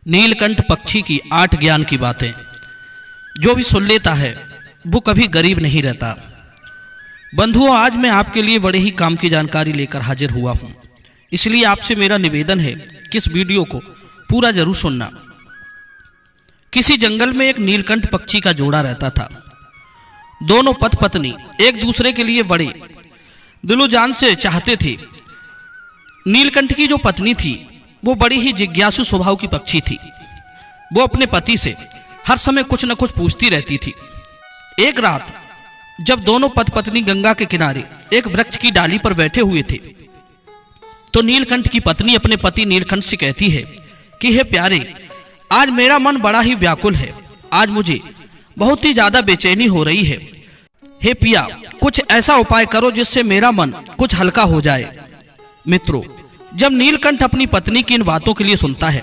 नीलकंठ पक्षी की 8 ज्ञान की बातें। जो भी सुन लेता है वो कभी गरीब नहीं रहता। बंधुओं, आज मैं आपके लिए बड़े ही काम की जानकारी लेकर हाजिर हुआ हूँ, इसलिए आपसे मेरा निवेदन है कि इस वीडियो को पूरा जरूर सुनना। किसी जंगल में एक नीलकंठ पक्षी का जोड़ा रहता था। दोनों पति पत्नी एक दूसरे के लिए बड़े दिलो जान से चाहते थे। नीलकंठ की जो पत्नी थी वो बड़ी ही जिज्ञासु स्वभाव की पक्षी थी। वो अपने पति से हर समय कुछ न कुछ पूछती रहती थी। एक रात जब दोनों पति पत्नी गंगा के किनारे एक वृक्ष की डाली पर बैठे हुए थे, तो नीलकंठ की पत्नी अपने पति नीलकंठ से कहती है कि हे प्यारे, आज मेरा मन बड़ा ही व्याकुल है। आज मुझे बहुत ही ज्यादा बेचैनी हो रही है। हे पिया, कुछ ऐसा उपाय करो जिससे मेरा मन कुछ हल्का हो जाए। मित्रों, जब नीलकंठ अपनी पत्नी की इन बातों के लिए सुनता है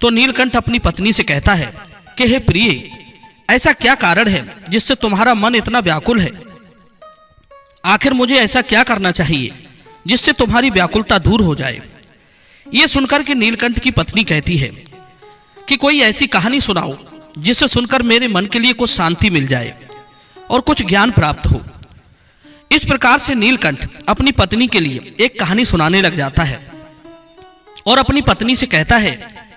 तो नीलकंठ अपनी पत्नी से कहता है कि हे प्रिय, ऐसा क्या कारण है जिससे तुम्हारा मन इतना व्याकुल है? आखिर मुझे ऐसा क्या करना चाहिए जिससे तुम्हारी व्याकुलता दूर हो जाए? ये सुनकर के नीलकंठ की पत्नी कहती है कि कोई ऐसी कहानी सुनाओ जिससे सुनकर मेरे मन के लिए कुछ शांति मिल जाए और कुछ ज्ञान प्राप्त हो। इस प्रकार से नीलकंठ अपनी पत्नी के लिए एक कहानी सुनाने लग जाता है और अपनी पत्नी से कहता है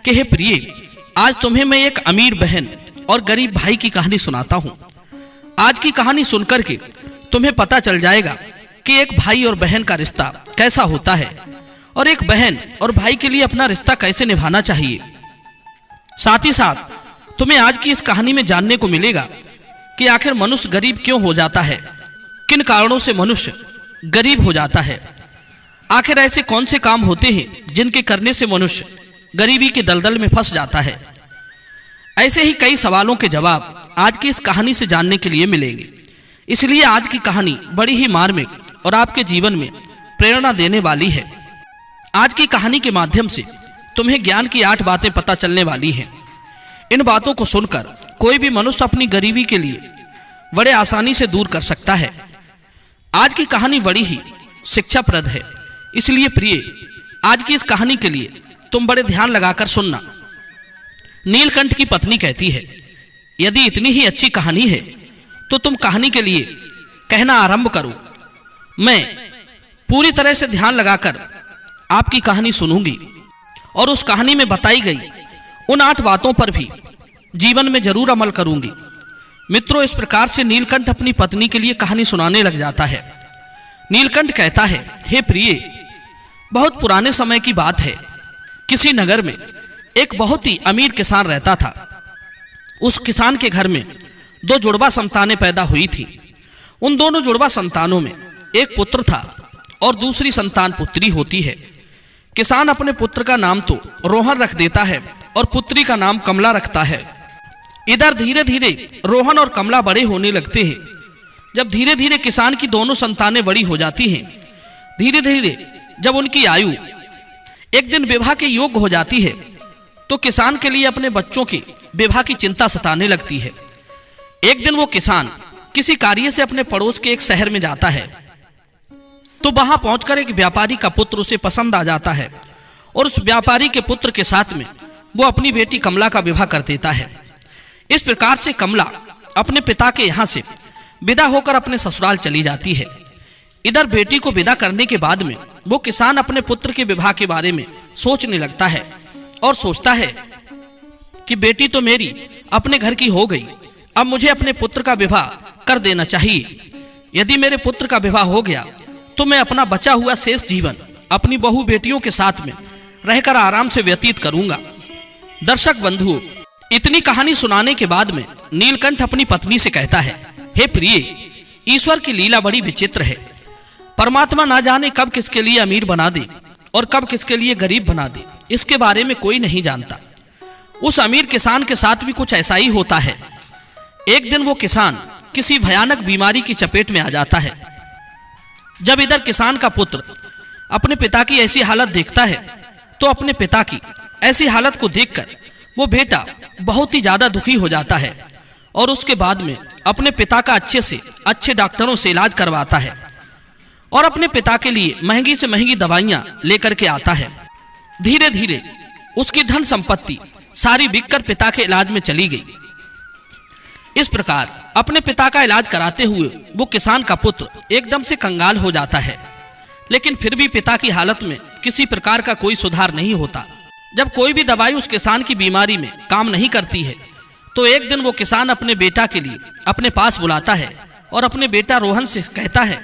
कि हे प्रिय, आज तुम्हें मैं एक अमीर बहन और गरीब भाई की कहानी सुनाता हूँ। आज की कहानी सुनकर के तुम्हें पता चल जाएगा कि एक भाई और बहन का रिश्ता कैसा होता है और एक बहन और भाई के लिए अपना रिश्ता कैसे निभाना चाहिए। साथ ही साथ तुम्हें आज की इस कहानी में जानने को मिलेगा कि आखिर मनुष्य गरीब क्यों हो जाता है, किन कारणों से मनुष्य गरीब हो जाता है। आखिर ऐसे कौन से काम होते हैं जिनके करने से मनुष्य गरीबी के दलदल में फंस जाता है। ऐसे ही कई सवालों के जवाब आज की इस कहानी से जानने के लिए मिलेंगे। इसलिए आज की कहानी बड़ी ही मार्मिक और आपके जीवन में प्रेरणा देने वाली है। आज की कहानी के माध्यम से तुम्हें ज्ञान की 8 बातें पता चलने वाली हैं। इन बातों को सुनकर कोई भी मनुष्य अपनी गरीबी के लिए बड़े आसानी से दूर कर सकता है। आज की कहानी बड़ी ही शिक्षाप्रद है, इसलिए प्रिय, आज की इस कहानी के लिए तुम बड़े ध्यान लगाकर सुनना। नीलकंठ की पत्नी कहती है, यदि इतनी ही अच्छी कहानी है तो तुम कहानी के लिए कहना आरंभ करो। मैं पूरी तरह से ध्यान लगाकर आपकी कहानी सुनूंगी और उस कहानी में बताई गई उन 8 बातों पर भी जीवन में जरूर अमल करूंगी। मित्रों, इस प्रकार से नीलकंठ अपनी पत्नी के लिए कहानी सुनाने लग जाता है। नीलकंठ कहता है, हे प्रिय, बहुत पुराने समय की बात है। किसी नगर में एक बहुत ही अमीर किसान रहता था। उस किसान के घर में 2 जुड़वा संतानें पैदा हुई थी। उन दोनों जुड़वा संतानों में एक पुत्र था और दूसरी संतान पुत्री होती है। किसान अपने पुत्र का नाम तो रोहन रख देता है और पुत्री का नाम कमला रखता है। इधर धीरे धीरे रोहन और कमला बड़े होने लगते हैं। जब धीरे धीरे किसान की दोनों संतानें बड़ी हो जाती हैं, धीरे धीरे जब उनकी आयु एक दिन विवाह के योग्य हो जाती है, तो किसान के लिए अपने बच्चों के विवाह की चिंता सताने लगती है। एक दिन वो किसान किसी कार्य से अपने पड़ोस के एक शहर में जाता है, तो वहां पहुंचकर एक व्यापारी का पुत्र उसे पसंद आ जाता है और उस व्यापारी के पुत्र के साथ में वो अपनी बेटी कमला का विवाह कर देता है। इस प्रकार से कमला अपने पिता के यहाँ से विदा होकर अपने ससुराल चली जाती है। इधर बेटी को विदा करने के बाद में वो किसान अपने पुत्र के विवाह के बारे में सोचने लगता है और सोचता है कि बेटी तो मेरी अपने घर की हो गई, अब मुझे अपने पुत्र का विवाह कर देना चाहिए। यदि मेरे पुत्र का विवाह हो गया तो मैं अपना बचा हुआ शेष जीवन अपनी बहू बेटियों के साथ में रहकर आराम से व्यतीत करूंगा। दर्शक बंधुओं, इतनी कहानी सुनाने के बाद में नीलकंठ अपनी पत्नी से कहता है, हे प्रिय, ईश्वर की लीला बड़ी विचित्र है। परमात्मा ना जाने कब किसके लिए अमीर बना दे और कब किसके लिए गरीब बना दे, इसके बारे में कोई नहीं जानता। उस अमीर किसान के साथ भी कुछ ऐसा ही होता है। एक दिन वो किसान किसी भयानक बीमारी की चपेट में आ जाता है। जब इधर किसान का पुत्र अपने पिता की ऐसी हालत देखता है, तो अपने पिता की ऐसी हालत को देखकर वो बेटा बहुत ही ज्यादा दुखी हो जाता है और उसके बाद में अपने पिता का अच्छे से अच्छे डॉक्टरों से इलाज करवाता है और अपने पिता के लिए महंगी से महंगी दवाइयां लेकर के आता है। धीरे धीरे उसकी धन संपत्ति सारी बिककर पिता के इलाज में चली गई। इस प्रकार अपने पिता का इलाज कराते हुए वो किसान का पुत्र एकदम से कंगाल हो जाता है, लेकिन फिर भी पिता की हालत में किसी प्रकार का कोई सुधार नहीं होता। जब कोई भी दवाई उस किसान की बीमारी में काम नहीं करती है, तो एक दिन वो किसान अपने बेटा के लिए अपने पास बुलाता है और अपने बेटा रोहन से कहता है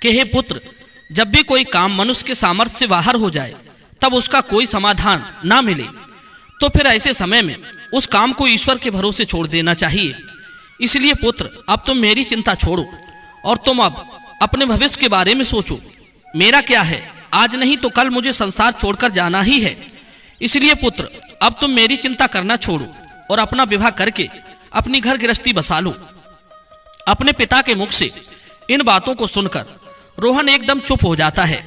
कि हे पुत्र, जब भी कोई काम मनुष्य के सामर्थ्य से बाहर हो जाए, तब उसका कोई समाधान ना मिले, तो फिर ऐसे समय में उस काम को ईश्वर के भरोसे छोड़ देना चाहिए। इसलिए पुत्र, अब तुम मेरी चिंता छोड़ो और तुम अब अपने भविष्य के बारे में सोचो। मेरा क्या है, आज नहीं तो कल मुझे संसार छोड़कर जाना ही है। इसलिए पुत्र, अब तुम मेरी चिंता करना छोड़ो और अपना विवाह करके अपनी घर गृहस्थी बसा लो। अपने पिता के मुख से इन बातों को सुनकर रोहन एकदम चुप हो जाता है।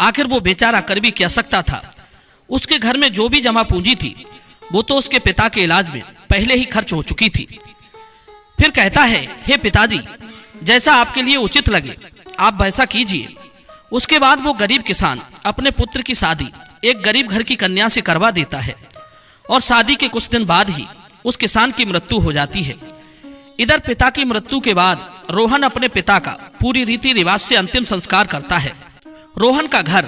आखिर वो बेचारा कर भी क्या सकता था। उसके घर में जो भी जमा पूंजी थी, वो तो उसके पिता के इलाज में पहले ही खर्च हो चुकी थी। फिर कहता है, हे पिताजी, जैसा आपके लिए उचित लगे आप वैसा कीजिए। उसके बाद वो गरीब किसान अपने पुत्र की शादी एक गरीब घर की कन्या से करवा देता है और शादी के कुछ दिन बाद ही उस किसान की मृत्यु हो जाती है। इधर पिता की मृत्यु के बाद रोहन अपने पिता का पूरी रीति रिवाज से अंतिम संस्कार करता है। रोहन का घर,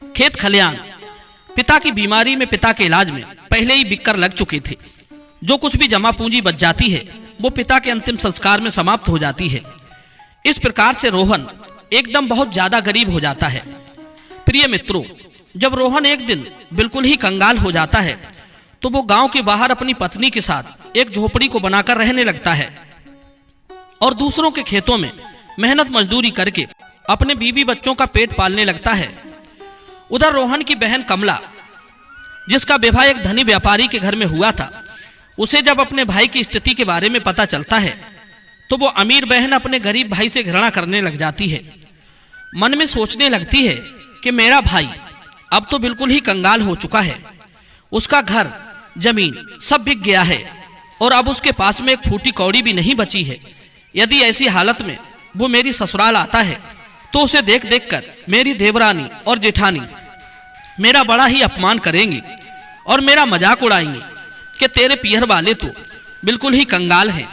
खेत खलियान पिता की बीमारी में, पिता के इलाज में पहले ही बिककर लग चुके थे। जो कुछ भी जमा पूंजी बच जाती है, वो पिता के अंतिम संस्कार में समाप्त हो जाती है। इस प्रकार से रोहन एकदम बहुत ज्यादा गरीब हो जाता है। प्रिय मित्रों, जब रोहन एक दिन बिल्कुल ही कंगाल हो जाता है, तो वो गांव के बाहर अपनी पत्नी के साथ एक झोपड़ी को बनाकर रहने लगता है और दूसरों के खेतों में मेहनत मजदूरी करके अपने बीवी बच्चों का पेट पालने लगता है। उधर रोहन की बहन कमला, जिसका विवाह एक धनी व्यापारी के घर में हुआ था, उसे जब अपने भाई की स्थिति के बारे में पता चलता है, तो वो अमीर बहन अपने गरीब भाई से घृणा करने लग जाती है। मन में सोचने लगती है कि मेरा भाई अब तो बिल्कुल ही कंगाल हो चुका है। उसका घर, जमीन सब बिक गया है और अब उसके पास में एक फूटी कौड़ी भी नहीं बची है। यदि ऐसी हालत में वो मेरी ससुराल आता है, तो उसे देख देख कर मेरी देवरानी और जेठानी मेरा बड़ा ही अपमान करेंगे और मेरा मजाक उड़ाएंगे कि तेरे पियर वाले तो बिल्कुल ही कंगाल हैं।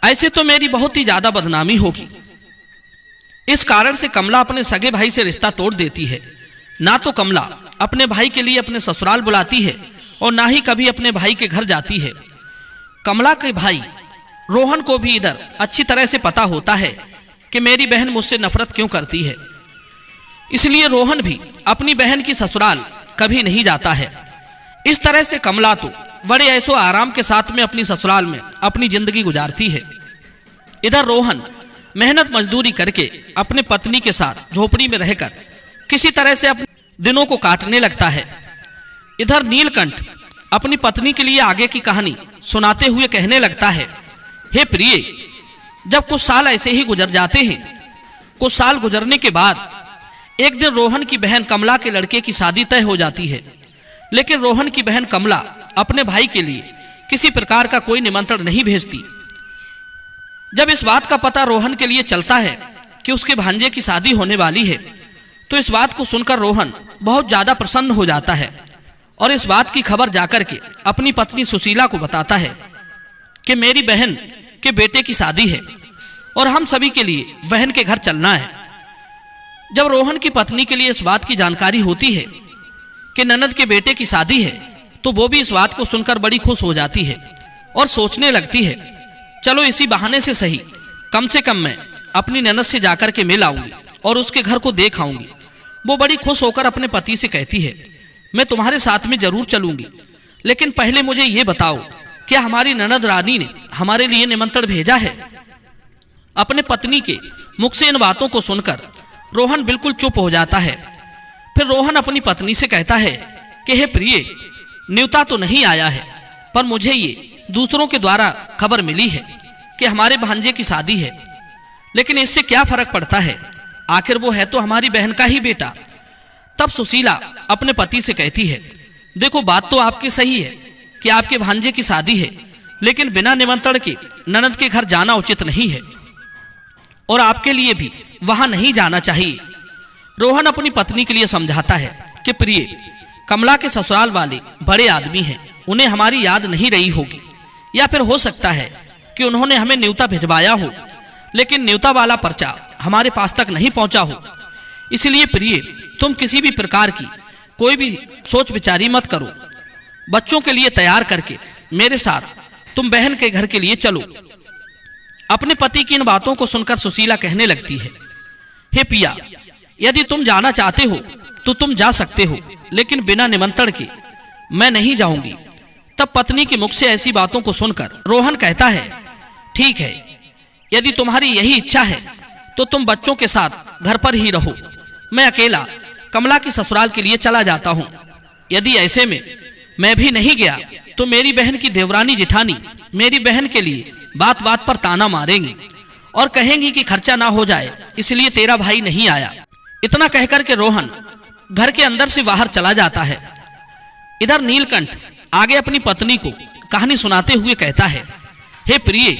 ऐसे तो मेरी बहुत ही ज्यादा बदनामी होगी। इस कारण से कमला अपने सगे भाई से रिश्ता तोड़ देती है। ना तो कमला अपने भाई के लिए अपने ससुराल बुलाती है और ना ही कभी अपने भाई के घर जाती है। कमला के भाई रोहन को भी इधर अच्छी तरह से पता होता है कि मेरी बहन मुझसे नफरत क्यों करती है। इसलिए रोहन भी अपनी बहन की ससुराल कभी नहीं जाता है। इस तरह से कमला तो बड़े ऐसो आराम के साथ में अपनी ससुराल में अपनी जिंदगी गुजारती है। इधर रोहन मेहनत मजदूरी करके अपने पत्नी के साथ झोपड़ी में रहकर किसी तरह से अपने दिनों को काटने लगता है। इधर नीलकंठ अपनी पत्नी के लिए आगे की कहानी सुनाते हुए कहने लगता है, हे प्रिय, जब कुछ साल ऐसे ही गुजर जाते हैं, कुछ साल गुजरने के बाद एक दिन रोहन की बहन कमला के लड़के की शादी तय हो जाती है। लेकिन रोहन की बहन कमला अपने भाई के लिए किसी प्रकार का कोई निमंत्रण नहीं भेजती। जब इस बात का पता रोहन के लिए चलता है कि उसके भांजे की शादी होने वाली है, तो इस बात को सुनकर रोहन बहुत ज्यादा प्रसन्न हो जाता है और इस बात की खबर जाकर के अपनी पत्नी सुशीला को बताता है कि मेरी बहन के बेटे की शादी है और हम सभी के लिए बहन के घर चलना है। जब रोहन की पत्नी के लिए इस बात की जानकारी होती है कि ननद के बेटे की शादी है, तो वो भी इस बात को सुनकर बड़ी खुश हो जाती है और सोचने लगती है, चलो इसी बहाने से सही कम से कम मैं अपनी ननद से जाकर के मिल आऊंगी और उसके घर को देख आऊंगी। वो बड़ी खुश होकर अपने पति से कहती है, मैं तुम्हारे साथ में जरूर चलूंगी, लेकिन पहले मुझे ये बताओ, क्या हमारी ननद रानी ने हमारे लिए निमंत्रण भेजा है? अपने पत्नी के मुख से इन बातों को सुनकर रोहन बिल्कुल चुप हो जाता है। फिर रोहन अपनी पत्नी से कहता है कि हे प्रिय, न्योता तो नहीं आया है, पर मुझे ये दूसरों के द्वारा खबर मिली है कि हमारे भांजे की शादी है। लेकिन इससे क्या फर्क पड़ता है, आखिर वो है तो हमारी बहन का ही बेटा। तब सुशीला अपने पति से कहती है, देखो बात तो आपकी सही है कि आपके भांजे की शादी है, लेकिन बिना निमंत्रण के ननद के घर जाना उचित नहीं है और आपके लिए भी वहां नहीं जाना चाहिए। रोहन अपनी पत्नी के लिए समझाता है कि प्रिय, कमला के ससुराल वाले बड़े आदमी हैं, उन्हें हमारी याद नहीं रही होगी, या फिर हो सकता है कि उन्होंने हमें न्योता भिजवाया हो, लेकिन न्योता वाला पर्चा हमारे पास तक नहीं पहुंचा हो। इसलिए प्रिय, तुम किसी भी प्रकार की कोई भी सोच विचारी मत करो। बच्चों के लिए तैयार करके मेरे साथ तुम बहन के घर के लिए चलो। अपने पति की इन बातों को सुनकर सुशीला कहने लगती है, हे पिया, यदि तुम जाना चाहते हो तो तुम जा सकते हो, लेकिन बिना निमंत्रण के मैं नहीं जाऊंगी। तब पत्नी के मुख से ऐसी बातों को सुनकर रोहन कहता है, ठीक है, यदि तुम्हारी यही इच्छा है तो तुम बच्चों के साथ घर पर ही रहो। मैं अकेला कमला की ससुराल के लिए चला जाता हूँ। यदि ऐसे में मैं भी नहीं गया तो मेरी बहन की देवरानी जिठानी मेरी बहन के लिए बात बात पर ताना मारेंगी और कहेंगी कि खर्चा ना हो जाए, इसलिए तेरा भाई नहीं आया। इतना कहकर के रोहन घर के अंदर से बाहर चला जाता है। इधर नीलकंठ आगे अपनी पत्नी को कहानी सुनाते हुए कहता है, हे प्रिय,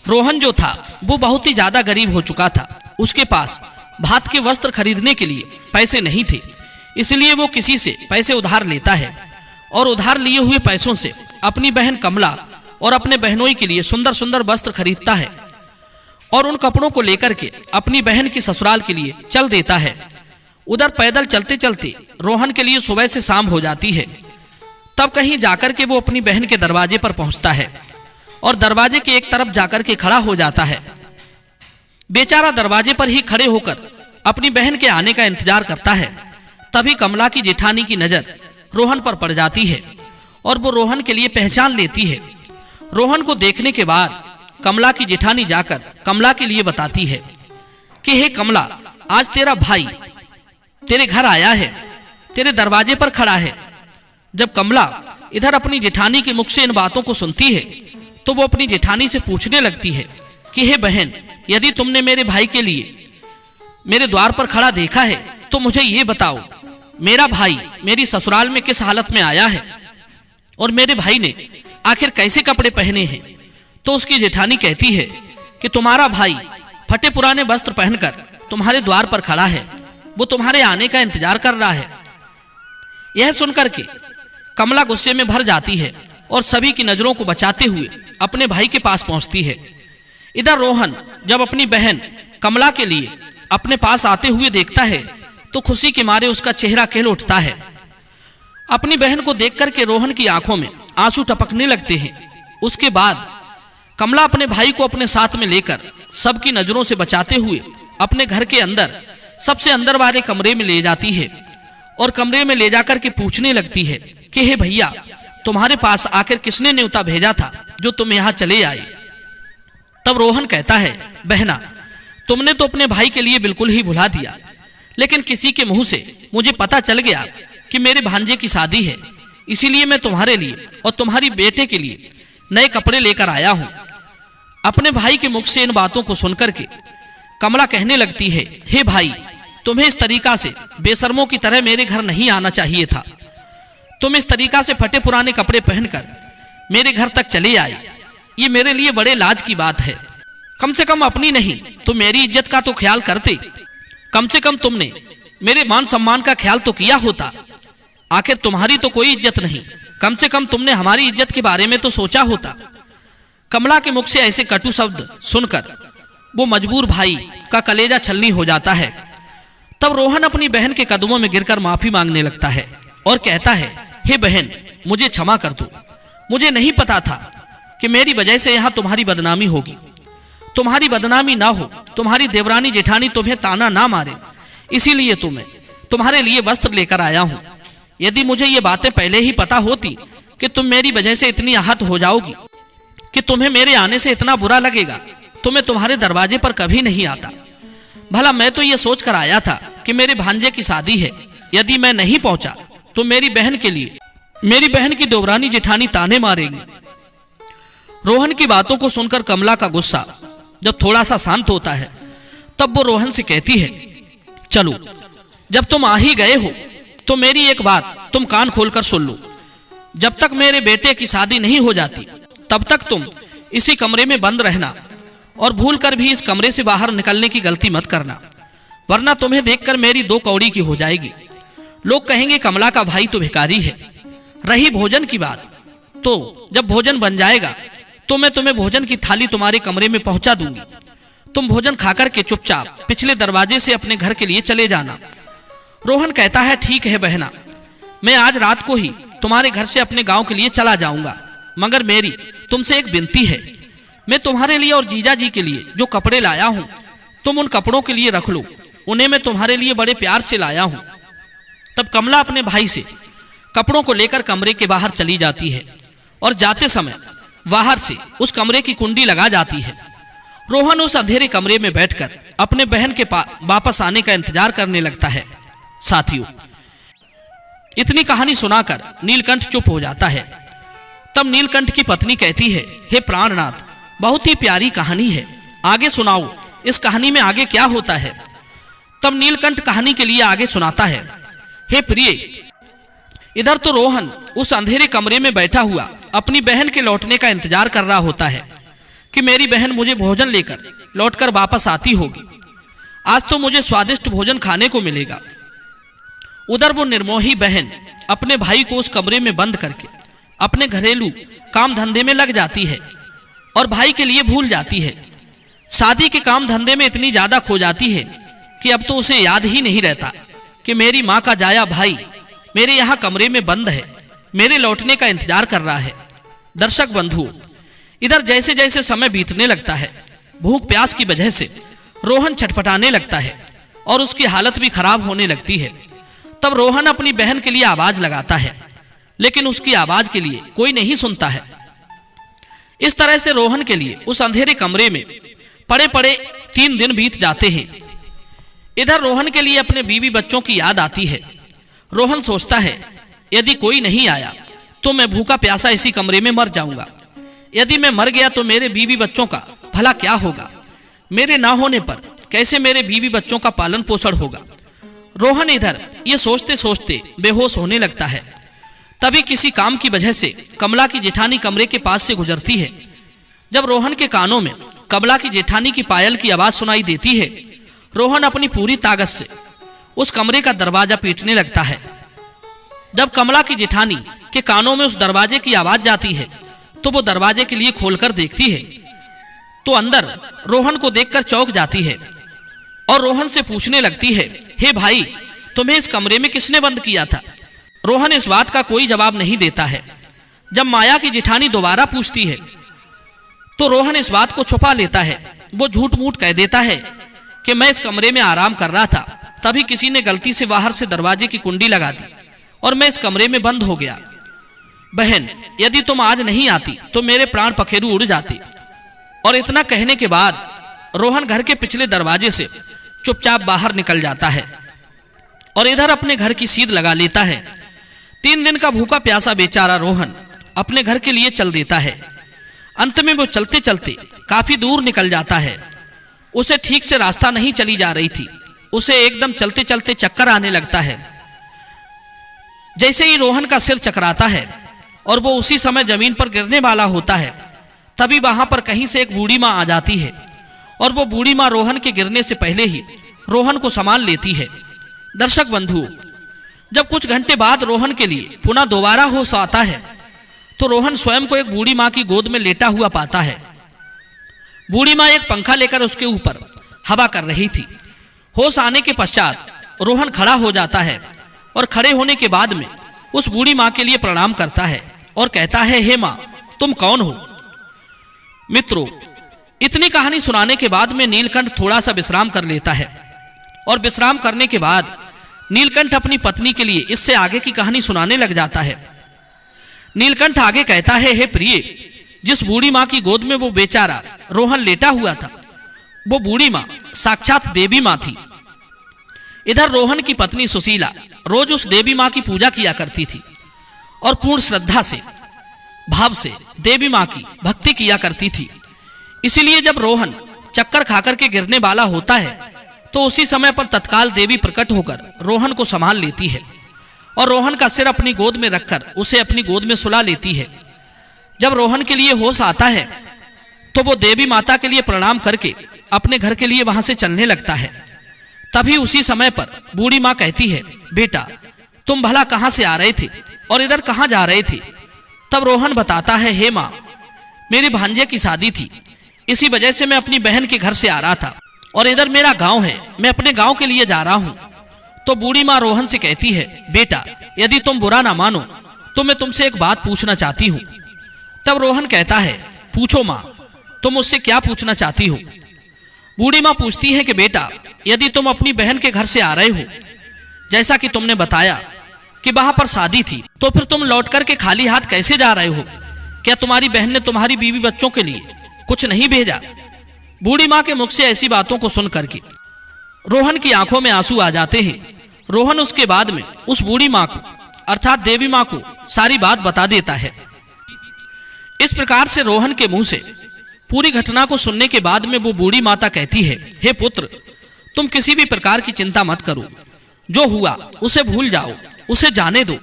रोहन जो था वो बहुत ही ज्यादा गरीब हो चुका था। उसके पास भात के वस्त्र खरीदने के लिए पैसे नहीं थे, इसलिए वो किसी से पैसे उधार लेता है और उधार लिए हुए पैसों से अपनी बहन कमला और अपने बहनोई के लिए सुंदर सुंदर वस्त्र खरीदता है और उन कपड़ों को लेकर के अपनी बहन की ससुराल के लिए चल देता है। उधर पैदल चलते चलते रोहन के लिए सुबह से शाम हो जाती है। तब कहीं जाकर के वो अपनी बहन के दरवाजे पर पहुंचता है और दरवाजे के एक तरफ जाकर के खड़ा हो जाता है। बेचारा दरवाजे पर ही खड़े होकर अपनी बहन के आने का इंतजार करता है। तभी कमला की जेठानी की नजर रोहन पर पड़ जाती है और वो रोहन के लिए पहचान लेती है। रोहन को देखने के बाद कमला की जेठानी जाकर कमला के लिए बताती है कि हे कमला, आज तेरा भाई तेरे घर आया है, तेरे दरवाजे पर खड़ा है। जब कमला इधर अपनी जेठानी के मुख से इन बातों को सुनती है तो वो अपनी जेठानी से पूछने लगती है कि हे बहन, यदि तुमने मेरे भाई के लिए मेरे द्वार पर खड़ा देखा है तो मुझे ये बताओ, मेरा भाई मेरी ससुराल में किस हालत में आया है और मेरे भाई ने आखिर कैसे कपड़े पहने हैं। तो उसकी जेठानी कहती है कि तुम्हारा भाई फटे पुराने वस्त्र पहनकर तुम्हारे द्वार पर खड़ा है, वो तुम्हारे आने का इंतजार कर रहा है। यह सुनकर के कमला गुस्से में भर जाती है और सभी की नजरों को बचाते हुए अपने भाई के पास पहुंचती है। इधर रोहन जब अपनी बहन कमला के लिए अपने पास आते हुए देखता है तो खुशी के मारे उसका चेहरा खिल उठता है। अपनी बहन को देखकर के रोहन की आंखों में आंसू टपकने लगते हैं। उसके बाद कमला अपने भाई को अपने साथ में लेकर सबकी नजरों से बचाते हुए अपने घर के अंदर सबसे अंदर वाले कमरे में ले जाती है और कमरे में ले जाकर के पूछने लगती है कि हे भैया, तुम्हारे पास आखिर किसने न्योता भेजा था जो तुम यहाँ चले आए। तब रोहन कहता है, बहना, तुमने तो अपने भाई के लिए बिल्कुल ही भुला दिया, लेकिन किसी के मुंह से मुझे पता चल गया कि मेरे भांजे की शादी है, इसीलिए मैं तुम्हारे लिए और तुम्हारी बेटे के लिए नए कपड़े लेकर आया हूँ। अपने भाई के मुख से इन बातों को सुनकर के कमला कहने लगती है, हे भाई, तुम्हें इस तरीका से बेशर्मों की तरह मेरे घर नहीं आना चाहिए था। तुम इस तरीका से फटे पुराने कपड़े पहनकर मेरे घर तक चले आए, ये मेरे लिए बड़े लाज की बात है। कम से कम अपनी नहीं तो मेरी इज्जत का तो ख्याल करते। कम से कम तुमने मेरे मान सम्मान का ख्याल तो किया होता। आखिर तुम्हारी तो कोई इज्जत नहीं, कम से कम तुमने हमारी इज्जत के बारे में तो सोचा होता। कमला के मुख से ऐसे कटु शब्द सुनकर वो मजबूर भाई का कलेजा छलनी हो जाता है। तब रोहन अपनी बहन के कदमों में गिरकर माफी मांगने लगता है और कहता है, हे बहन, मुझे क्षमा कर दो। मुझे नहीं पता था कि मेरी वजह से यहाँ तुम्हारी बदनामी होगी। तुम्हारी बदनामी ना हो, तुम्हारी देवरानी जेठानी तुम्हें ताना ना मारे, इसीलिए तुम्हारे लिए वस्त्र लेकर आया हूँ। यदि मुझे ये बातें पहले ही पता होती कि तुम मेरी वजह से इतनी आहत हो जाओगी, कि तुम्हें मेरे आने से इतना बुरा लगेगा, तो मैं तुम्हारे दरवाजे पर कभी नहीं आता। भला मैं तो ये सोच कर आया था कि मेरे भांजे की शादी है, यदि मैं नहीं पहुंचा तो मेरी बहन के लिए मेरी बहन की देवरानी जेठानी ताने मारेंगी। रोहन की बातों को सुनकर कमला का गुस्सा जब थोड़ा सा शांत होता है तब वो रोहन से कहती है, चलो, जब तुम आ ही गए हो तो मेरी एक बात तुम कान खोलकर सुन लो। जब तक मेरे बेटे की शादी नहीं हो जाती तब तक तुम इसी कमरे में बंद रहना और भूल कर भी इस कमरे से बाहर निकलने की गलती मत करना, वरना तुम्हें देखकर मेरी दो कौड़ी की हो जाएगी। लोग कहेंगे कमला का भाई तो भिखारी है। रही भोजन की बात, तो जब भोजन बन जाएगा तो मैं तुम्हें भोजन की थाली तुम्हारे कमरे में पहुंचा दूंगी। तुम भोजन खाकर के चुपचाप पिछले दरवाजे से अपने घर के लिए चले जाना। रोहन कहता है ठीक है बहना, मैं आज रात को ही तुम्हारे घर से अपने गांव के लिए चला जाऊंगा, मगर मेरी तुमसे एक विनती है। मैं तुम्हारे लिए और जीजा जी के लिए जो कपड़े लाया हूं तुम उन कपड़ों के लिए रख लो, उन्हें मैं तुम्हारे लिए बड़े प्यार से लाया हूं। तब कमला अपने भाई से कपड़ों को लेकर कमरे के बाहर चली जाती है और जाते समय बाहर से उस कमरे की कुंडी लगा जाती है। रोहन उस अंधेरे कमरे में बैठकर अपने बहन के वापस आने का इंतजार करने लगता है। साथियों, इतनी कहानी सुनाकर नीलकंठ चुप हो जाता है। तब नीलकंठ की पत्नी कहती है, हे प्राणनाथ, बहुत ही प्यारी कहानी है, आगे सुनाओ, इस कहानी में आगे क्या होता है। तब नीलकंठ कहानी के लिए आगे सुनाता है, हे प्रिय, इधर तो रोहन उस अंधेरे कमरे में बैठा हुआ अपनी बहन के लौटने का इंतजार कर रहा होता है कि मेरी बहन मुझे भोजन लेकर लौटकर वापस आती होगी, आज तो मुझे स्वादिष्ट भोजन खाने को मिलेगा। उधर वो निर्मोही बहन अपने भाई को उस कमरे में बंद करके अपने घरेलू काम धंधे में लग जाती है और भाई के लिए भूल जाती है। शादी के काम धंधे में इतनी ज्यादा खो जाती है कि अब तो उसे याद ही नहीं रहता कि मेरी माँ का जाया भाई मेरे यहाँ कमरे में बंद है, मेरे लौटने का इंतजार कर रहा है। दर्शक बंधुओं, इधर जैसे जैसे समय बीतने लगता है, भूख प्यास की वजह से रोहन छटपटाने लगता है और उसकी हालत भी खराब होने लगती है। तब रोहन अपनी बहन के लिए आवाज लगाता है, लेकिन उसकी आवाज के लिए कोई नहीं सुनता है। इस तरह से रोहन के लिए उस अंधेरे कमरे में पड़े पड़े 3 दिन बीत जाते हैं। इधर रोहन के लिए अपने बीवी बच्चों की याद आती है। रोहन सोचता है, यदि कोई नहीं आया तो मैं भूखा प्यासा इसी कमरे में मर जाऊंगा। यदि मैं मर गया तो मेरे बीवी बच्चों का भला क्या होगा, मेरे ना होने पर कैसे मेरे बीवी बच्चों का पालन पोषण होगा। रोहन इधर ये सोचते सोचते बेहोश होने लगता है। तभी किसी काम की वजह से कमला की जेठानी कमरे के पास से गुजरती है। जब रोहन के कानों में कमला की जेठानी की पायल की आवाज सुनाई देती है, रोहन अपनी पूरी ताकत से उस कमरे का दरवाजा पीटने लगता है। जब कमला की जेठानी के कानों में उस दरवाजे की आवाज जाती है तो वो दरवाजे के लिए खोलकर देखती है तो अंदर रोहन को देखकर चौंक जाती है और रोहन से पूछने लगती है, हे भाई, तुम्हें इस कमरे में किसने बंद किया था। रोहन इस बात का कोई जवाब नहीं देता है। जब माया की जेठानी दोबारा पूछती है तो रोहन इस बात को छुपा लेता है। वो झूठ मूठ कह देता है कि मैं इस कमरे में आराम कर रहा था, तभी किसी ने गलती से बाहर से दरवाजे की कुंडी लगा दी और मैं इस कमरे में बंद हो गया। बहन, यदि तुम आज नहीं आती तो मेरे प्राण पखेरु उड़ जाते। और इतना कहने के बाद रोहन घर के पिछले दरवाजे से चुपचाप बाहर निकल जाता है और इधर अपने घर की सीध लगा लेता है। 3 दिन का भूखा प्यासा बेचारा रोहन अपने घर के लिए चल देता है। अंत में वो चलते चलते काफी दूर निकल जाता है। उसे ठीक से रास्ता नहीं चली जा रही थी, उसे एकदम चलते चलते चक्कर आने लगता है। जैसे ही रोहन का सिर चकराता है और वो उसी समय जमीन पर गिरने वाला होता है, तभी वहां पर कहीं से एक बूढ़ी माँ आ जाती है और वो बूढ़ी माँ रोहन के गिरने से पहले ही रोहन को संभाल लेती है। दर्शक बंधुओं, जब कुछ घंटे बाद रोहन के लिए पुनः दोबारा होश आता है तो रोहन स्वयं को एक बूढ़ी माँ की गोद में लेटा हुआ पाता है। बूढ़ी माँ एक पंखा लेकर उसके ऊपर हवा कर रही थी। होश आने के पश्चात रोहन खड़ा हो जाता है और खड़े होने के बाद में उस बूढ़ी माँ के लिए प्रणाम करता है और कहता है, हे माँ, तुम कौन हो। मित्रों, इतनी कहानी सुनाने के बाद में नीलकंठ थोड़ा सा विश्राम कर लेता है और विश्राम करने के बाद नीलकंठ अपनी पत्नी के लिए इससे आगे की कहानी सुनाने लग जाता है। नीलकंठ आगे कहता है, हे प्रिय, जिस बूढ़ी माँ की गोद में वो बेचारा रोहन लेटा हुआ था, वो बूढ़ी माँ साक्षात देवी माँ थी। इधर रोहन की पत्नी सुशीला रोज उस देवी माँ की पूजा किया करती थी और पूर्ण श्रद्धा से भाव से देवी माँ की भक्ति किया करती थी। इसीलिए जब रोहन चक्कर खाकर के गिरने वाला होता है तो उसी समय पर तत्काल देवी प्रकट होकर रोहन को संभाल लेती है और रोहन का सिर अपनी गोद में रखकर उसे अपनी गोद में सुला लेती है। जब रोहन के लिए होश आता है तो वो देवी माता के लिए प्रणाम करके अपने घर के लिए वहां से चलने लगता है। तभी उसी समय पर बूढ़ी माँ कहती है, बेटा, तुम भला कहाँ से आ रहे थे और इधर कहाँ जा रहे थे। तब रोहन बताता है, हे माँ, मेरी भांजे की शादी थी, इसी वजह से मैं अपनी बहन के घर से आ रहा था और इधर मेरा गांव है, मैं अपने गांव के लिए जा रहा हूँ। तो बूढ़ी माँ रोहन से कहती है, बेटा यदि तुम बुरा ना मानो तो मैं तुमसे एक बात पूछना चाहती हूँ। तब रोहन कहता है, पूछो माँ, तुम मुझसे क्या पूछना चाहती हो। बूढ़ी माँ पूछती है कि बेटा यदि तुम अपनी बहन के घर से आ रहे हो, जैसा कि तुमने बताया कि वहां पर शादी थी, तो फिर तुम लौट कर के खाली हाथ कैसे जा रहे हो? क्या तुम्हारी बहन ने तुम्हारी बीवी बच्चों के लिए कुछ नहीं भेजा? बूढ़ी माँ के मुख से ऐसी बातों को सुन करके रोहन की आंखों में आंसू आ जाते हैं। रोहन उसके बाद में उस बूढ़ी माँ को अर्थात देवी माँ को सारी बात बता देता है। इस प्रकार से रोहन के मुंह से पूरी घटना को सुनने के बाद में वो बूढ़ी माता कहती है, हे पुत्र, तुम किसी भी प्रकार की चिंता मत करो, जो हुआ उसे भूल जाओ, उसे जाने दो।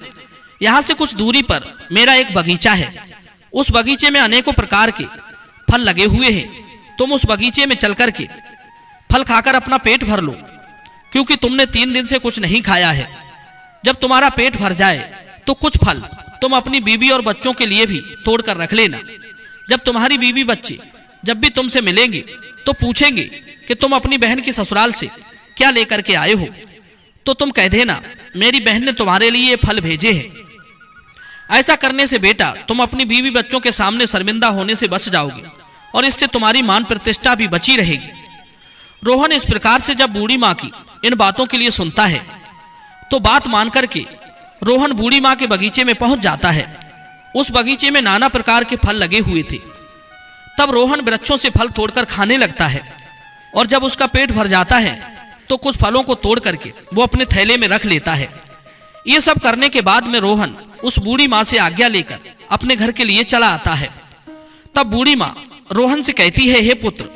यहाँ से कुछ दूरी पर मेरा एक बगीचा है, उस बगीचे में अनेकों प्रकार के फल लगे हुए हैं, तुम उस बगीचे में चल कर के फल खाकर अपना पेट भर लो, क्योंकि तुमने 3 दिन से कुछ नहीं खाया है। जब तुम्हारा पेट भर जाए तो कुछ फल तुम अपनी बीवी और बच्चों के लिए भी तोड़ कर रख लेना। जब तुम्हारी बीवी बच्चे जब भी तुमसे मिलेंगे तो पूछेंगे कि तुम अपनी बहन की ससुराल से क्या लेकर के आए हो, तो तुम कह देना, मेरी बहन ने तुम्हारे लिए फल भेजे हैं। ऐसा करने से बेटा तुम अपनी बीवी बच्चों के सामने शर्मिंदा होने से बच जाओगे और इससे तुम्हारी मान प्रतिष्ठा भी बची रहेगी। रोहन इस प्रकार से जब बूढ़ी माँ की इन बातों के लिए सुनता है तो बात मान करके रोहन बूढ़ी माँ के बगीचे में पहुंच जाता है। उस बगीचे में नाना प्रकार के फल लगे हुए थे। तब रोहन वृक्षों से फल तोड़कर खाने लगता है और जब उसका पेट भर जाता है तो कुछ फलों को तोड़ करके वो अपने थैले में रख लेता है। ये सब करने के बाद में रोहन उस बूढ़ी माँ से आज्ञा लेकर अपने घर के लिए चला आता है। तब बूढ़ी माँ रोहन से कहती है, हे पुत्र,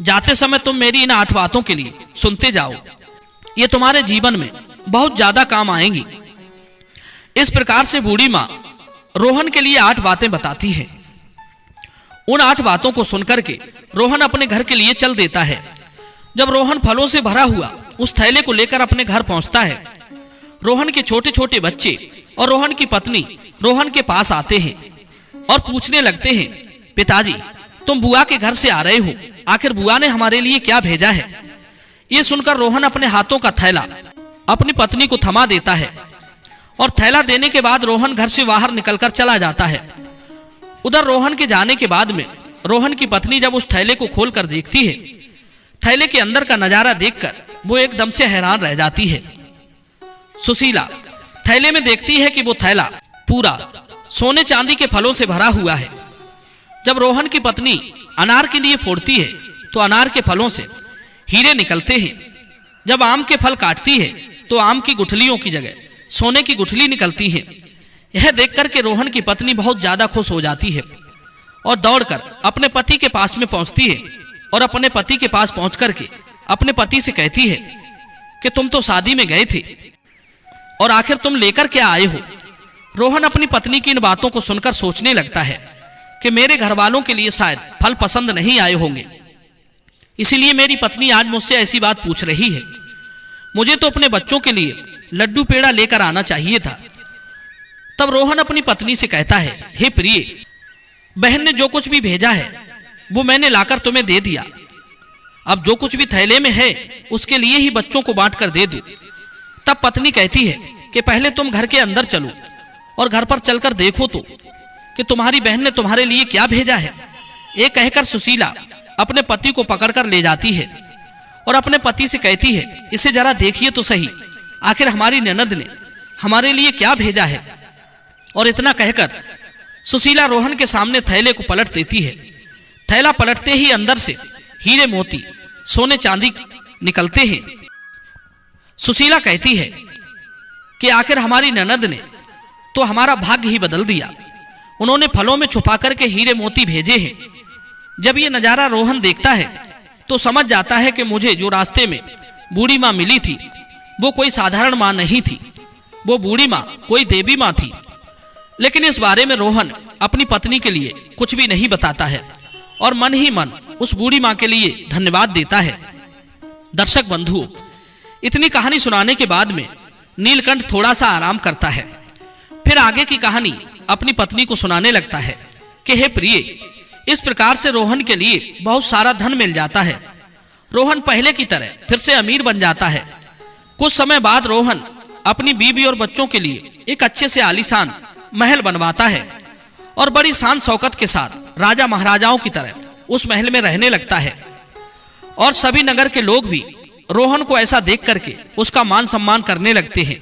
जाते समय तुम मेरी इन 8 बातों के लिए सुनते जाओ, ये तुम्हारे जीवन में बहुत ज्यादा काम आएंगी। इस प्रकार से बूढ़ी माँ रोहन के लिए 8 बातें बताती है। उन 8 बातों को सुनकर के रोहन अपने घर के लिए चल देता है। जब रोहन फलों से भरा हुआ उस थैले को लेकर अपने घर पहुंचता है, रोहन के छोटे छोटे बच्चे और रोहन की पत्नी रोहन के पास आते हैं और पूछने लगते हैं, पिताजी, तुम बुआ के घर से आ रहे हो, आखिर बुआ ने हमारे लिए क्या भेजा है? ये सुनकर रोहन अपने हाथों का थैला अपनी पत्नी को थमा देता है और थैला देने के बाद रोहन घर से बाहर निकलकर चला जाता है। उधर रोहन के जाने के बाद में रोहन की पत्नी जब उस थैले को खोलकर देखती है, थैले के अंदर का नजारा देखकर वो एकदम से हैरान रह जाती है। सुशीला थैले में देखती है कि वो थैला पूरा सोने चांदी के फलों से भरा हुआ है। जब रोहन की पत्नी अनार के लिए फोड़ती है तो अनार के फलों से हीरे निकलते हैं। जब आम के फल काटती है तो आम की गुठलियों की जगह सोने की गुठली निकलती है। यह देखकर के रोहन की पत्नी बहुत ज्यादा खुश हो जाती है और दौड़कर अपने पति के पास में पहुंचती है और अपने पति के पास पहुंच करके अपने पति से कहती है कि तुम तो शादी में गए थे और आखिर तुम लेकर क्या आए हो? रोहन अपनी पत्नी की इन बातों को सुनकर सोचने लगता है कि मेरे घर वालों के लिए शायद फल पसंद नहीं आए होंगे, इसीलिए मेरी पत्नी आज मुझसे ऐसी बात पूछ रही है। मुझे तो अपने बच्चों के लिए लड्डू पेड़ा लेकर आना चाहिए था। तब रोहन अपनी पत्नी से कहता है, हे प्रिय, बहन ने जो कुछ भी भेजा है वो मैंने लाकर तुम्हें दे दिया। अब जो कुछ भी थैले में है उसके लिए ही बच्चों को बांट कर दे दो। तब पत्नी कहती है कि पहले तुम घर के अंदर चलो और घर पर चलकर देखो तो कि तुम्हारी बहन ने तुम्हारे लिए क्या भेजा है। ये कहकर सुशीला अपने पति को पकड़कर ले जाती है और अपने पति से कहती है, इसे जरा देखिए तो सही, आखिर हमारी ननद ने हमारे लिए क्या भेजा है। और इतना कहकर सुशीला रोहन के सामने थैले को पलट देती है। थैला पलटते ही अंदर से हीरे मोती सोने चांदी निकलते हैं। सुशीला कहती है कि आखिर हमारी ननद ने तो हमारा भाग्य ही बदल दिया, उन्होंने फलों में छुपा करके हीरे मोती भेजे हैं। जब ये नजारा रोहन देखता है तो समझ जाता है कि मुझे जो रास्ते में बूढ़ी माँ मिली थी वो कोई साधारण माँ नहीं थी, वो बूढ़ी माँ कोई देवी माँ थी। लेकिन इस बारे में रोहन अपनी पत्नी के लिए कुछ भी नहीं बताता है और मन ही मन उस बूढ़ी माँ के लिए धन्यवाद देता है। दर्शक बंधुओं, इतनी कहानी सुनाने के बाद में नीलकंठ थोड़ा सा आराम करता है। फिर आगे की कहानी अपनी पत्नी को सुनाने लगता है कि हे प्रिय, इस प्रकार से रोहन के लिए बहुत सारा धन मिल जाता है। रोहन पहले की तरह फिर से अमीर बन जाता है। कुछ समय बाद रोहन अपनी बीवी और बच्चों के लिए एक अच्छे से आलीशान महल बनवाता है और बड़ी शान शौकत के साथ राजा महाराजाओं की तरह उस महल में रहने लगता है। और सभी नगर के लोग भी रोहन को ऐसा देख करके उसका मान सम्मान करने लगते हैं।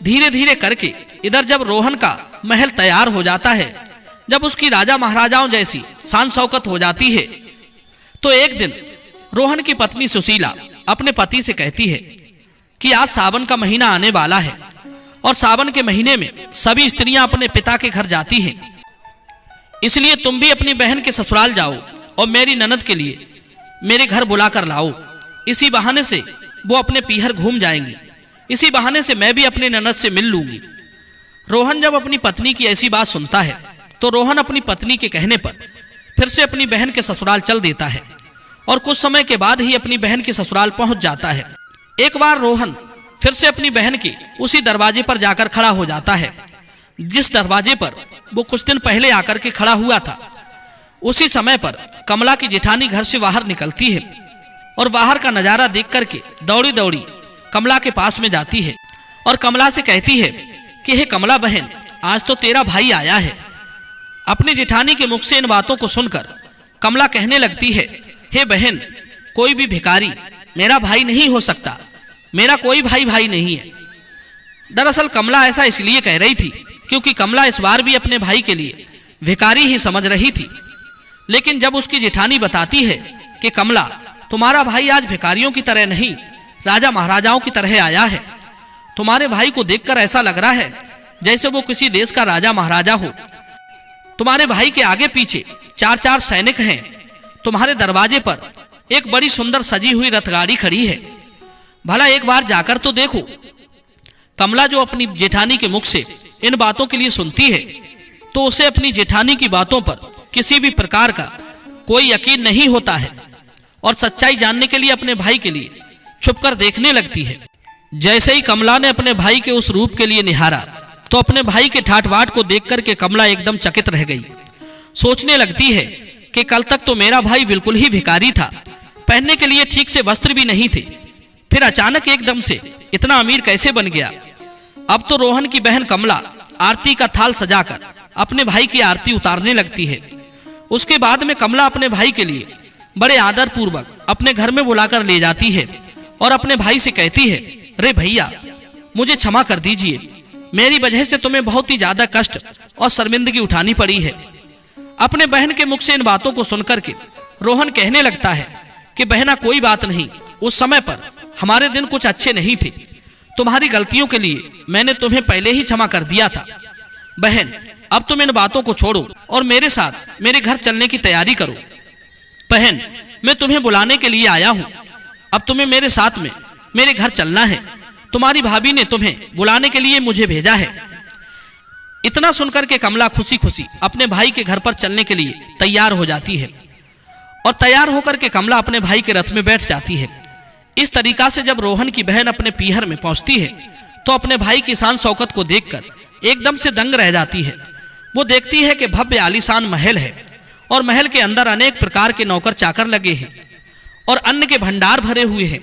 धीरे धीरे करके इधर जब रोहन का महल तैयार हो जाता है, जब उसकी राजा महाराजाओं जैसी शान शौकत हो जाती है, तो एक दिन रोहन की पत्नी सुशीला अपने पति से कहती है कि आज सावन का महीना आने वाला है और सावन के महीने में सभी स्त्रियां अपने पिता के घर जाती हैं, इसलिए तुम भी अपनी बहन के ससुराल जाओ और मेरी ननद के लिए मेरे घर बुलाकर लाओ। इसी बहाने से वो अपने पीहर घूम जाएंगी, इसी बहाने से मैं भी अपनी ननद से मिल लूंगी। रोहन जब अपनी पत्नी की ऐसी बात सुनता है तो रोहन अपनी पत्नी के कहने पर फिर से अपनी बहन के ससुराल चल देता है और कुछ समय के बाद ही अपनी बहन के ससुराल पहुंच जाता है। एक बार रोहन फिर से अपनी बहन के उसी दरवाजे पर जाकर खड़ा हो जाता है जिस दरवाजे पर वो कुछ दिन पहले आकर के खड़ा हुआ था। उसी समय पर कमला की जेठानी घर से बाहर निकलती है और बाहर का नजारा देख करके दौड़ी दौड़ी कमला के पास में जाती है और कमला से कहती है कि हे कमला बहन, आज तो तेरा भाई आया है। अपनी जेठानी के मुख से इन बातों को सुनकर कमला कहने लगती है, हे बहन, कोई भी भिखारी मेरा भाई नहीं हो सकता, मेरा कोई भाई नहीं है। दरअसल कमला ऐसा इसलिए कह रही थी क्योंकि कमला इस बार भी अपने भाई के लिए भिखारी ही समझ रही थी। लेकिन जब उसकी जेठानी बताती है कि कमला, तुम्हारा भाई आज भिखारियों की तरह नहीं, राजा महाराजाओं की तरह आया है। तुम्हारे भाई को देखकर ऐसा लग रहा है जैसे वो किसी देश का राजा महाराजा हो। तुम्हारे भाई के आगे पीछे 4-4 सैनिक हैं। तुम्हारे दरवाजे पर एक बड़ी सुंदर सजी हुई रथगाड़ी खड़ी है। भला एक बार जाकर तो देखो। कमला जो अपनी जेठानी के मुख से इन बातों के लिए सुनती है तो उसे अपनी जेठानी की बातों पर किसी भी प्रकार का कोई यकीन नहीं होता है और सच्चाई जानने के लिए अपने भाई के लिए छुपकर देखने लगती है। जैसे ही कमला ने अपने भाई के उस रूप के लिए निहारा तो अपने भाई के ठाट बाट को देख करके कमला एकदम चकित रह गई। सोचने लगती है कि कल तक तो मेरा भाई बिल्कुल ही भिखारी था, पहनने के लिए ठीक से वस्त्र भी नहीं थे, फिर अचानक एकदम से इतना अमीर कैसे बन गया। अब तो रोहन की बहन कमला आरती का थाल सजाकर अपने भाई की आरती उतारने लगती है। उसके बाद में कमला अपने भाई के लिए बड़े आदर पूर्वक अपने घर में बुलाकर ले जाती है और अपने भाई से कहती है, रे भैया, मुझे क्षमा कर दीजिए, मेरी वजह से तुम्हें बहुत ही ज्यादा कष्ट और शर्मिंदगी उठानी पड़ी है। अपने बहन के मुख से इन बातों को सुनकर के रोहन कहने लगता है कि बहना, कोई बात नहीं, उस समय पर हमारे दिन कुछ अच्छे नहीं थे, तुम्हारी गलतियों के लिए मैंने तुम्हें पहले ही क्षमा कर दिया था। बहन, अब तुम इन बातों को छोड़ो और मेरे साथ मेरे घर चलने की तैयारी करो। बहन, मैं तुम्हें बुलाने के लिए आया हूँ, अब तुम्हें मेरे साथ में मेरे घर चलना है। तुम्हारी भाभी ने तुम्हें बुलाने के लिए मुझे भेजा है। इतना सुनकर के कमला खुशी खुशी अपने भाई के घर पर चलने के लिए तैयार हो जाती है और तैयार होकर के कमला अपने भाई के रथ में बैठ जाती है। इस तरीका से जब रोहन की बहन अपने पीहर में पहुंचती है तो अपने भाई की शान शौकत को देखकर एकदम से दंग रह जाती है। वो देखती है कि भव्य आलीशान महल है और महल के अंदर अनेक प्रकार के नौकर चाकर लगे हैं और अन्न के भंडार भरे हुए हैं।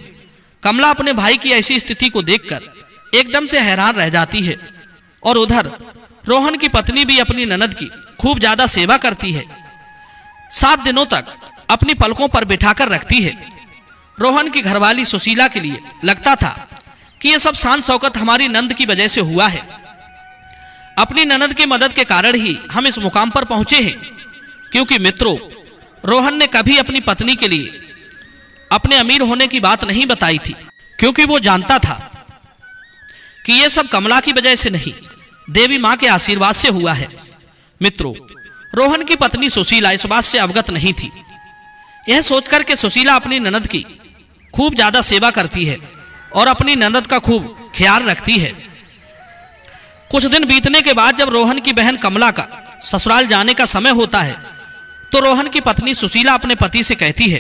कमला अपने भाई की ऐसी स्थिति को देखकर एकदम से हैरान रह जाती है और उधर रोहन की पत्नी भी अपनी ननद की खूब ज्यादा सेवा करती है। 7 दिनों तक अपनी पलकों पर बिठाकर रखती है। रोहन की घरवाली सुशीला के लिए लगता था कि यह सब शान शौकत हमारी नंद की वजह से हुआ है। अपनी ननद की मदद के कारण ही हम इस मुकाम पर पहुंचे हैं, क्योंकि मित्रों, रोहन ने कभी अपनी पत्नी के लिए अपने अमीर होने की बात नहीं बताई थी, क्योंकि वो जानता था कि यह सब कमला की वजह से नहीं, देवी मां के आशीर्वाद से हुआ है। मित्रों, रोहन की पत्नी सुशीला इस बात से अवगत नहीं थी। यह सोचकर के सुशीला अपनी ननद की खूब ज्यादा सेवा करती है और अपनी ननद का खूब ख्याल रखती है। कुछ दिन बीतने के बाद जब रोहन की बहन कमला का ससुराल जाने का समय होता है तो रोहन की पत्नी सुशीला अपने पति से कहती है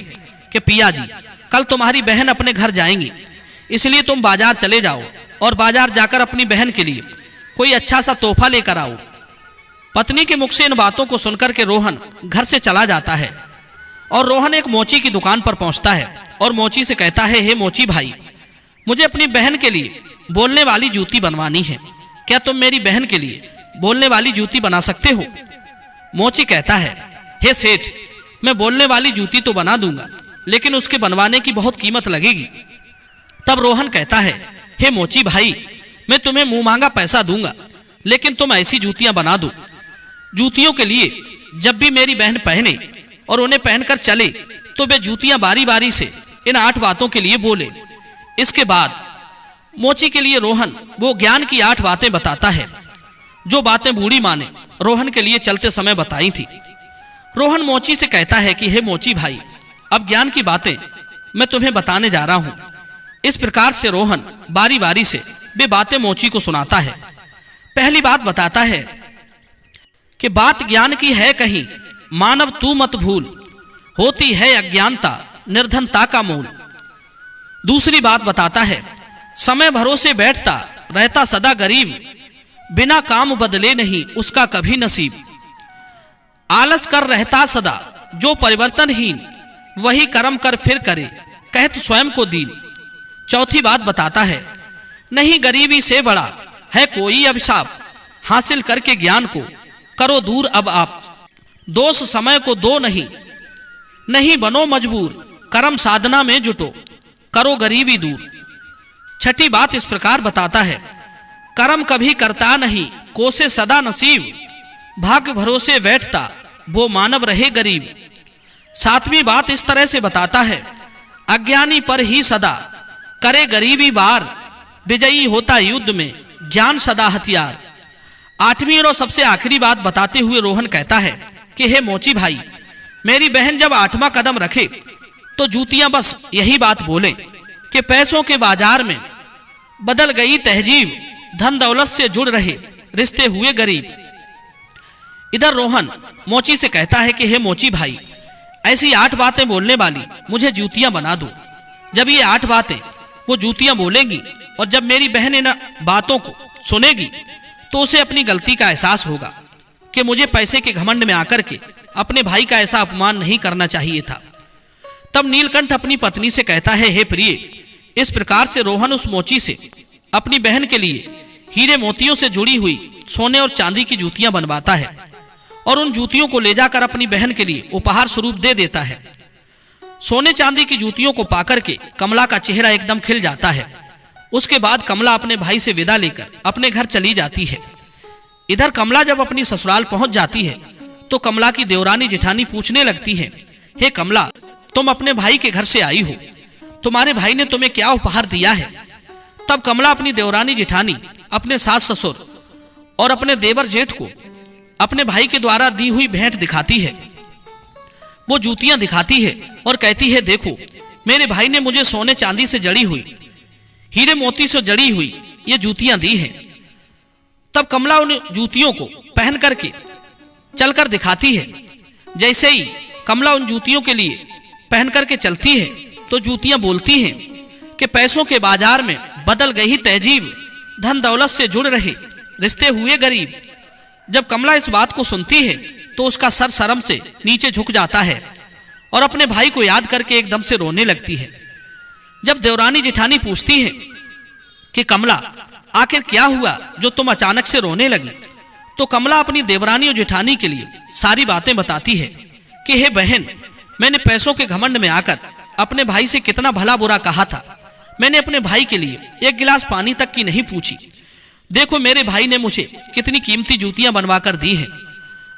कि पिया जी, कल तुम्हारी बहन अपने घर जाएंगी, इसलिए तुम बाजार चले जाओ और बाजार जाकर अपनी बहन के लिए कोई अच्छा सा तोहफा लेकर आओ। पत्नी के मुख से इन बातों को सुनकर के रोहन घर से चला जाता है और रोहन एक मोची की दुकान पर पहुंचता है और मोची से कहता है, हे मोची भाई, मुझे अपनी बहन के लिए बोलने वाली जूती बनवानी है, क्या तुम मेरी बहन के लिए बोलने वाली जूती बना सकते हो? मोची कहता है, हे सेठ, मैं बोलने वाली जूती तो बना दूंगा, लेकिन उसके बनवाने की बहुत कीमत लगेगी। तब रोहन कहता है, हे मोची भाई, मैं तुम्हें मुंह मांगा पैसा दूंगा, लेकिन तुम ऐसी जूतियां बना दो, जूतियों के लिए जब भी मेरी बहन पहने और उन्हें पहनकर चले तो वे जूतियां बारी बारी से इन 8 बातों के लिए बोले। इसके बाद मोची के लिए रोहन वो ज्ञान की 8 बातें बताता है, जो बातें बूढ़ी माँ ने रोहन के लिए चलते समय बताई थी। रोहन मोची से कहता है कि हे मोची भाई, अब ज्ञान की बातें मैं तुम्हें बताने जा रहा हूं। इस प्रकार से रोहन बारी बारी से वे बातें मोची को सुनाता है। पहली बात बताता है कि बात ज्ञान की है कहीं, मानव तू मत भूल, होती है अज्ञानता निर्धनता का मूल। दूसरी बात बताता है, समय भरोसे बैठता रहता सदा गरीब, बिना काम बदले नहीं उसका कभी नसीब। आलस कर रहता सदा जो परिवर्तनहीन, वही कर्म कर फिर करे कहत स्वयं को दीन। चौथी बात बताता है, नहीं गरीबी से बड़ा है कोई अभिशाप, हासिल करके ज्ञान को करो दूर अब आप। दोष समय को दो नहीं, नहीं बनो मजबूर, कर्म साधना में जुटो करो गरीबी दूर। छठी बात इस प्रकार बताता है, कर्म कभी करता नहीं कोसे सदा नसीब, भाग्य भरोसे बैठता वो मानव रहे गरीब। सातवीं बात इस तरह से बताता है, अज्ञानी पर ही सदा करे गरीबी बार, विजयी होता युद्ध में ज्ञान सदा हथियार। आठवीं और सबसे आखिरी बात बताते हुए रोहन कहता है कि हे मोची भाई, मेरी बहन जब 8वां कदम रखे तो जूतियां बस यही बात बोले कि पैसों के बाजार में बदल गई तहजीब, धन दौलत से जुड़ रहे रिश्ते हुए गरीब। इधर रोहन मोची से कहता है कि हे मोची भाई, ऐसी 8 बातें बोलने वाली मुझे जूतियां बना दो। जब ये 8 बातें वो जूतियां बोलेंगी और जब मेरी बहन इन बातों को सुनेगी तो उसे अपनी गलती का एहसास होगा कि मुझे पैसे के घमंड में आकर के अपने भाई का ऐसा अपमान नहीं करना चाहिए था। तब नीलकंठ अपनी पत्नी से कहता है, हे प्रिय, इस प्रकार से रोहन उस मोची से अपनी बहन के लिए हीरे मोतियों से जुड़ी हुई सोने और चांदी की जूतियां बनवाता है और उन जूतियों को ले जाकर अपनी बहन के लिए उपहार स्वरूप दे देता है। सोने चांदी की जूतियों को पाकर के कमला का चेहरा एकदम खिल जाता है। उसके बाद कमला अपने भाई से विदा लेकर अपने घर चली जाती है। इधर कमला जब अपनी ससुराल पहुंच जाती है तो कमला की देवरानी जेठानी पूछने लगती है, हे कमला, तुम अपने भाई के घर से आई हो, तुम्हारे भाई ने तुम्हें क्या उपहार दिया है? तब कमला अपनी देवरानी जेठानी, अपने सास ससुर और अपने देवर जेठ को अपने भाई के द्वारा दी हुई भेंट दिखाती है। वो जूतियां दिखाती है और कहती है, देखो, मेरे भाई ने मुझे सोने चांदी से जड़ी हुई, हीरे मोती से जड़ी हुई ये जूतियां दी हैं। तब कमला उन जूतियों को पहन करके चलकर दिखाती है। जैसे ही कमला उन जूतियों के लिए पहन करके चलती है तो जूतियां बोलती हैं कि पैसों के बाजार में बदल गई तहजीब, धन दौलत से जुड़ रहे रिश्ते हुए गरीब। जब कमला इस बात को सुनती है तो उसका सर शर्म से नीचे झुक जाता है और अपने भाई को याद करके एकदम से रोने लगती है। जब देवरानी जेठानी पूछती है कि कमला, आखिर क्या हुआ जो तुम अचानक से रोने लगी, तो कमला अपनी देवरानी और जेठानी के लिए सारी बातें बताती है कि हे बहन, मैंने पैसों के घमंड में आकर अपने भाई से कितना भला बुरा कहा था। मैंने अपने भाई के लिए 1 गिलास पानी तक की नहीं पूछी। देखो, मेरे भाई ने मुझे कितनी कीमती जूतियां बनवा कर दी हैं।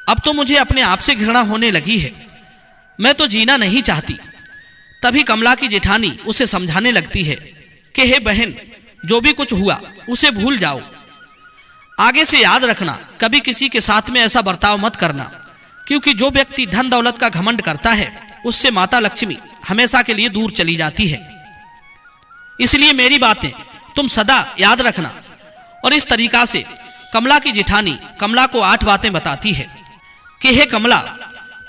अब तो मुझे अपने आप से घृणा होने लगी है, मैं तो जीना नहीं चाहती। तभी कमला की जेठानी उसे समझाने लगती है कि हे बहन, जो भी कुछ हुआ उसे भूल जाओ। आगे से याद रखना, कभी किसी के साथ में ऐसा बर्ताव मत करना, क्योंकि जो व्यक्ति धन दौलत का घमंड करता है उससे माता लक्ष्मी हमेशा के लिए दूर चली जाती है। इसलिए मेरी बातें तुम सदा याद रखना। और इस तरीका से कमला की जेठानी कमला को 8 बातें बताती है कि हे कमला,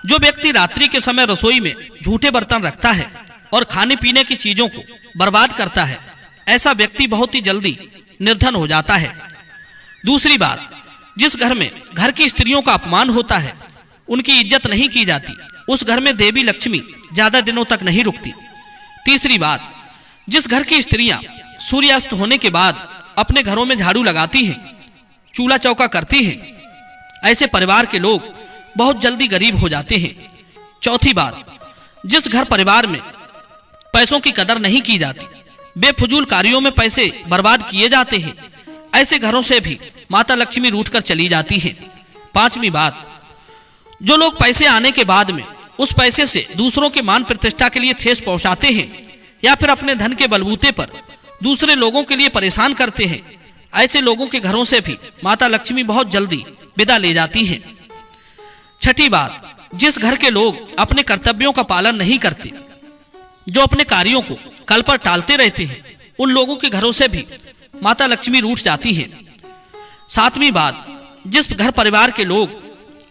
जो व्यक्ति रात्रि के समय रसोई में झूठे बर्तन रखता है और खाने पीने की चीजों को बर्बाद करता है, ऐसा व्यक्ति बहुत ही जल्दी निर्धन हो जाता है। दूसरी बात, जिस घर में घर की स्त्रियों का अपमान होता है, उनकी इज्जत नहीं की जाती, उस घर में देवी लक्ष्मी ज्यादा दिनों तक नहीं रुकती। तीसरी बात, जिस घर की स्त्रियां सूर्यास्त होने के बाद अपने घरों में झाड़ू लगाती हैं, चूल्हा चौका करती हैं, ऐसे परिवार के लोग बहुत जल्दी गरीब हो जाते हैं। चौथी बात, जिस घर परिवार में पैसों की कदर नहीं की जाती, बेफजूल कार्यों में पैसे बर्बाद किए जाते हैं, ऐसे घरों से भी माता लक्ष्मी रूठकर चली जाती हैं। पांचवी बात, जो लोग पैसे आने के बाद में उस पैसे से दूसरों के मान प्रतिष्ठा के लिए ठेस पहुंचाते हैं या फिर अपने धन के बलबूते पर दूसरे लोगों के लिए परेशान करते हैं, ऐसे लोगों के घरों से भी माता लक्ष्मी बहुत जल्दी विदा ले जाती हैं। छठी बात, जिस घर के लोग अपने कर्तव्यों का पालन नहीं करते, जो अपने कार्यों को कल पर टालते रहते हैं, उन लोगों के घरों से भी माता लक्ष्मी रूठ जाती है। सातवीं बात, जिस घर परिवार के लोग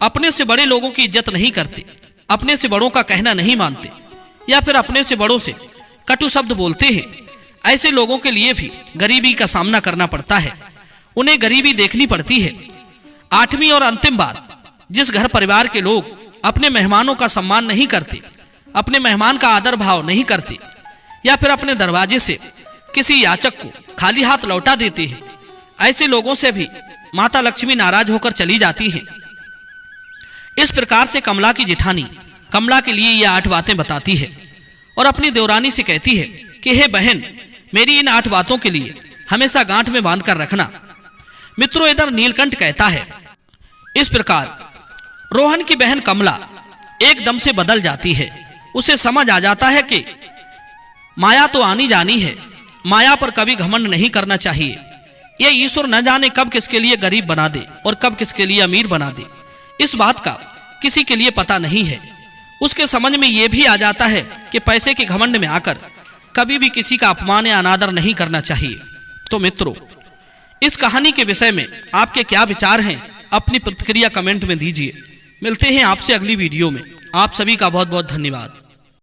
अपने से बड़े लोगों की इज्जत नहीं करते, अपने से बड़ों का कहना नहीं मानते या फिर अपने से बड़ों से कटु शब्द बोलते हैं, ऐसे लोगों के लिए भी गरीबी का सामना करना पड़ता है, उन्हें गरीबी देखनी पड़ती है। आठवीं और अंतिम बात, जिस घर परिवार के लोग अपने मेहमानों का सम्मान नहीं करते, अपने मेहमान का आदर भाव नहीं करते या फिर अपने दरवाजे से किसी याचक को खाली हाथ लौटा देते हैं, ऐसे लोगों से भी माता लक्ष्मी नाराज होकर चली जाती है। इस प्रकार से कमला की जेठानी कमला के लिए ये 8 बातें बताती है और अपनी देवरानी से कहती है कि हे बहन, मेरी इन 8 बातों के लिए हमेशा गांठ में बांध कर रखना। मित्रों, इधर नीलकंठ कहता है, इस प्रकार रोहन की बहन कमला एकदम से बदल जाती है। उसे समझ आ जाता है कि माया तो आनी जानी है, माया पर कभी घमंड नहीं करना चाहिए। यह ईश्वर न जाने कब किसके लिए गरीब बना दे और कब किसके लिए अमीर बना दे, इस बात का किसी के लिए पता नहीं है। उसके समझ में यह भी आ जाता है कि पैसे के घमंड में आकर कभी भी किसी का अपमान या अनादर नहीं करना चाहिए। तो मित्रों, इस कहानी के विषय में आपके क्या विचार हैं, अपनी प्रतिक्रिया कमेंट में दीजिए। मिलते हैं आपसे अगली वीडियो में। आप सभी का बहुत बहुत धन्यवाद।